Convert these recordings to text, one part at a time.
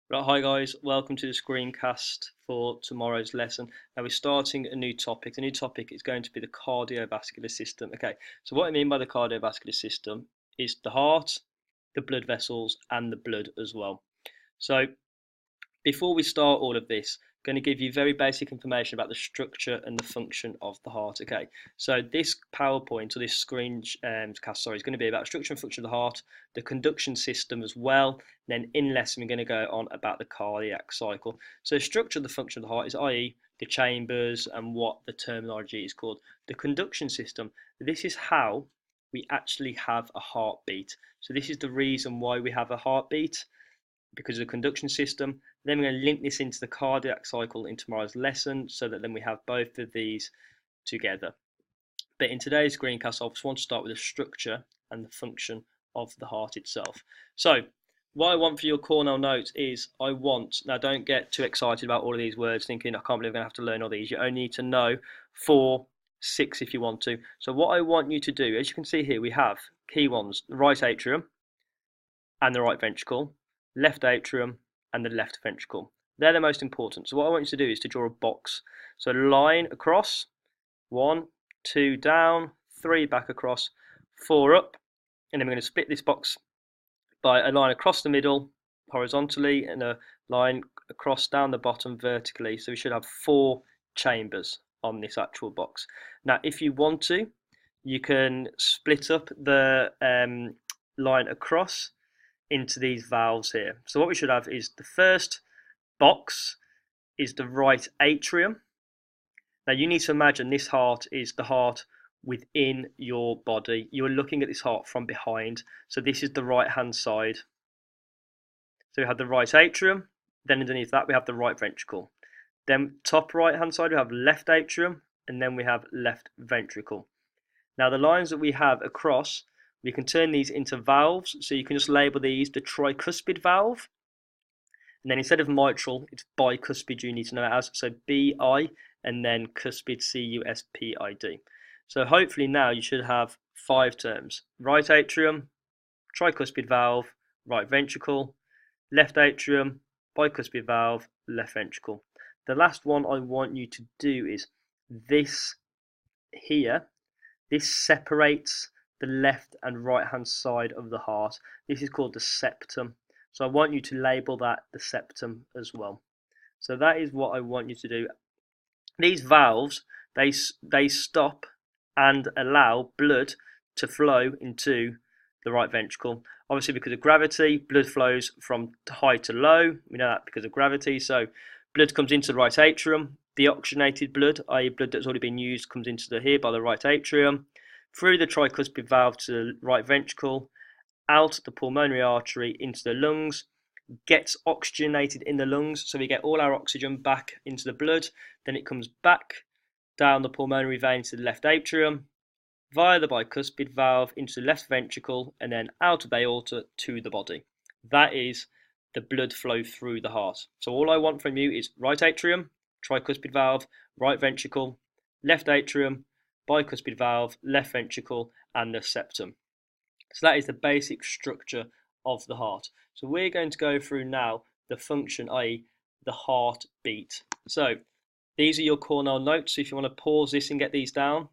Right, hi guys, welcome to the screencast for tomorrow's lesson. Now we're starting a new topic. The new topic is going to be the cardiovascular system. Okay, so what I mean by the cardiovascular system is the heart, the blood vessels, and the blood as well. So before we start all of this, I'm going to give you very basic information about the structure and the function of the heart. Okay, so this PowerPoint or this screen cast, sorry, is going to be about structure and function of the heart, the conduction system as well. Then in lesson, we're going to go on about the cardiac cycle. So structure, the function of the heart is, i.e., the chambers and what the terminology is called. The conduction system. This is how we actually have a heartbeat. So this is the reason why we have a heartbeat, because of the conduction system. Then we're going to link this into the cardiac cycle in tomorrow's lesson so that then we have both of these together. But in today's screencast, I just want to start with the structure and the function of the heart itself. So what I want for your Cornell notes is now don't get too excited about all of these words thinking I can't believe I'm going to have to learn all these. You only need to know 4, 6 if you want to. So what I want you to do, as you can see here, we have key ones: the right atrium and the right ventricle, left atrium and the left ventricle. They're the most important. So what I want you to do is to draw a box. So line across, 1, 2 down, 3 back across, 4 up, and then we're going to split this box by a line across the middle horizontally and a line across down the bottom vertically. So we should have 4 chambers on this actual box. Now if you want to, you can split up the line across into these valves here. So what we should have is the first box is the right atrium. Now you need to imagine this heart is the heart within your body. You are looking at this heart from behind. So this is the right hand side. So we have the right atrium, then underneath that we have the right ventricle. Then top right hand side we have left atrium, and then we have left ventricle. Now the lines that we have across, we can turn these into valves, so you can just label these the tricuspid valve. And then instead of mitral, it's bicuspid, you need to know it as. So BI and then cuspid, CUSPID. So hopefully now you should have 5 terms: right atrium, tricuspid valve, right ventricle, left atrium, bicuspid valve, left ventricle. The last one I want you to do is this here. This separates the left and right hand side of the heart. This is called the septum. So I want you to label that the septum as well. So that is what I want you to do. These valves, they stop and allow blood to flow into the right ventricle. Obviously because of gravity, blood flows from high to low. We know that because of gravity. So blood comes into the right atrium. Deoxygenated blood, i.e. blood that's already been used, comes into here by the right atrium, through the tricuspid valve to the right ventricle, out the pulmonary artery into the lungs, gets oxygenated in the lungs, so we get all our oxygen back into the blood. Then it comes back down the pulmonary vein to the left atrium, via the bicuspid valve into the left ventricle, and then out of the aorta to the body. That is the blood flow through the heart. So all I want from you is right atrium, tricuspid valve, right ventricle, left atrium, bicuspid valve, left ventricle, and the septum. So that is the basic structure of the heart. So we're going to go through now the function, i.e. the heartbeat. So these are your Cornell notes. So if you want to pause this and get these down,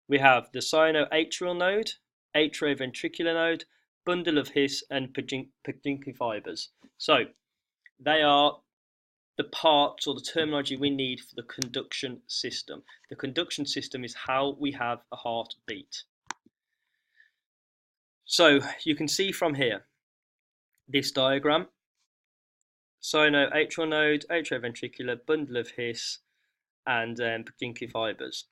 we have the sinoatrial node, atrioventricular node, bundle of His, and Purkinje fibers. So they are the parts or the terminology we need for the conduction system. The conduction system is how we have a heartbeat. So you can see from here, this diagram: sinoatrial node, atrioventricular, bundle of His, and Purkinje fibers.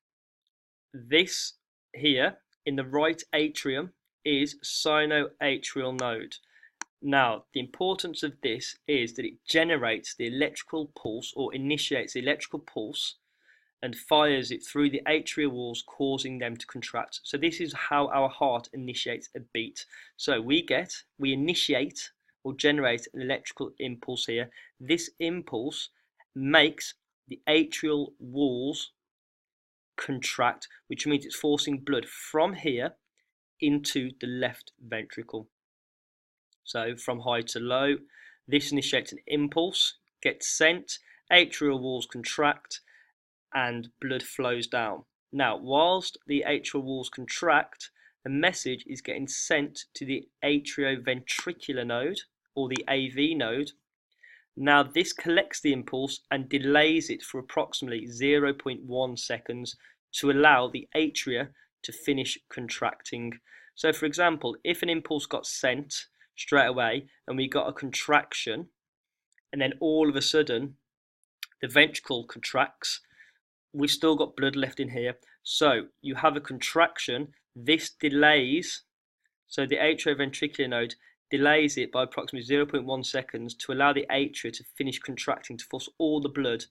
This here in the right atrium is sinoatrial node. Now, the importance of this is that it generates the electrical pulse, or initiates the electrical pulse, and fires it through the atrial walls, causing them to contract. So this is how our heart initiates a beat. So we initiate or generate an electrical impulse here. This impulse makes the atrial walls contract, which means it's forcing blood from here into the left ventricle. So from high to low, This initiates an impulse, gets sent, atrial walls contract, and blood flows down. Now, whilst the atrial walls contract, a message is getting sent to the atrioventricular node, or the AV node. Now, this collects the impulse and delays it for approximately 0.1 seconds to allow the atria to finish contracting. So, for example, if an impulse got sent straight away and we got a contraction, and then all of a sudden the ventricle contracts, we've still got blood left in here. So you have a contraction, this delays, so the atrioventricular node delays it by approximately 0.1 seconds to allow the atria to finish contracting to force all the blood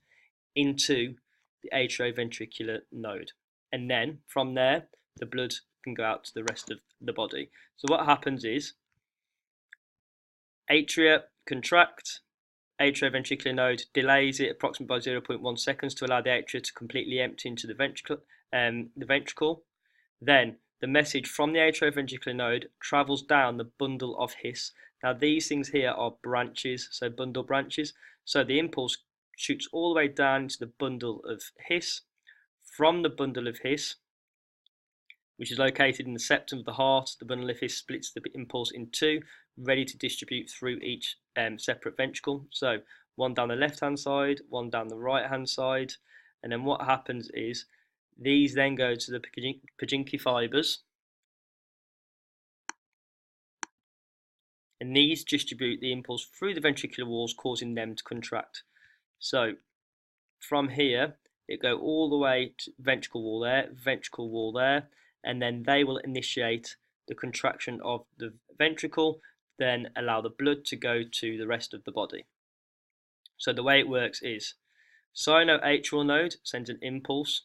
into the atrioventricular node. And then from there, the blood can go out to the rest of the body. So what happens is atria contract, atrioventricular node delays it approximately by 0.1 seconds to allow the atria to completely empty into the ventricle. Then the message from the atrioventricular node travels down the bundle of His. Now these things here are branches, so bundle branches. So the impulse shoots all the way down into the bundle of His. From the bundle of His, which is located in the septum of the heart, the bundle of His splits the impulse in two, ready to distribute through each separate ventricle. So one down the left-hand side, one down the right-hand side, and then what happens is these then go to the Purkinje fibers, and these distribute the impulse through the ventricular walls, causing them to contract. So from here, it go all the way to ventricle wall there, and then they will initiate the contraction of the ventricle, then allow the blood to go to the rest of the body. So the way it works is sinoatrial node sends an impulse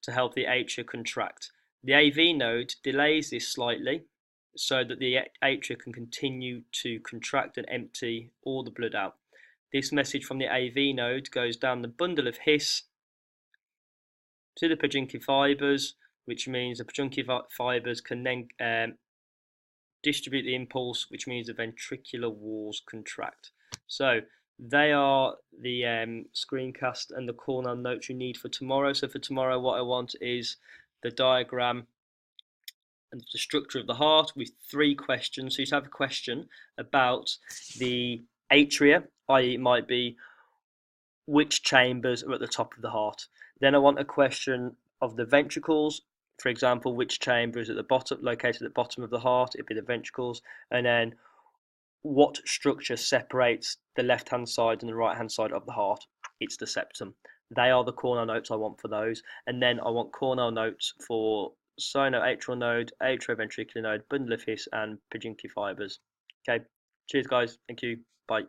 to help the atria contract. The AV node delays this slightly so that the atria can continue to contract and empty all the blood out. This message from the AV node goes down the bundle of His to the Purkinje fibers, which means the Purkinje fibers can then distribute the impulse, which means the ventricular walls contract. So they are the screencast and the corner notes you need for tomorrow. So for tomorrow, what I want is the diagram and the structure of the heart with 3 questions. So you have a question about the atria, i.e. it might be which chambers are at the top of the heart. Then I want a question of the ventricles, for example, which chamber is at the bottom, located at the bottom of the heart, it'd be the ventricles, and then what structure separates the left-hand side and the right-hand side of the heart? It's the septum. They are the corner notes I want for those, and then I want corner notes for sinoatrial node, atrioventricular node, bundle of His, and Purkinje fibers. Okay, cheers guys, thank you, bye.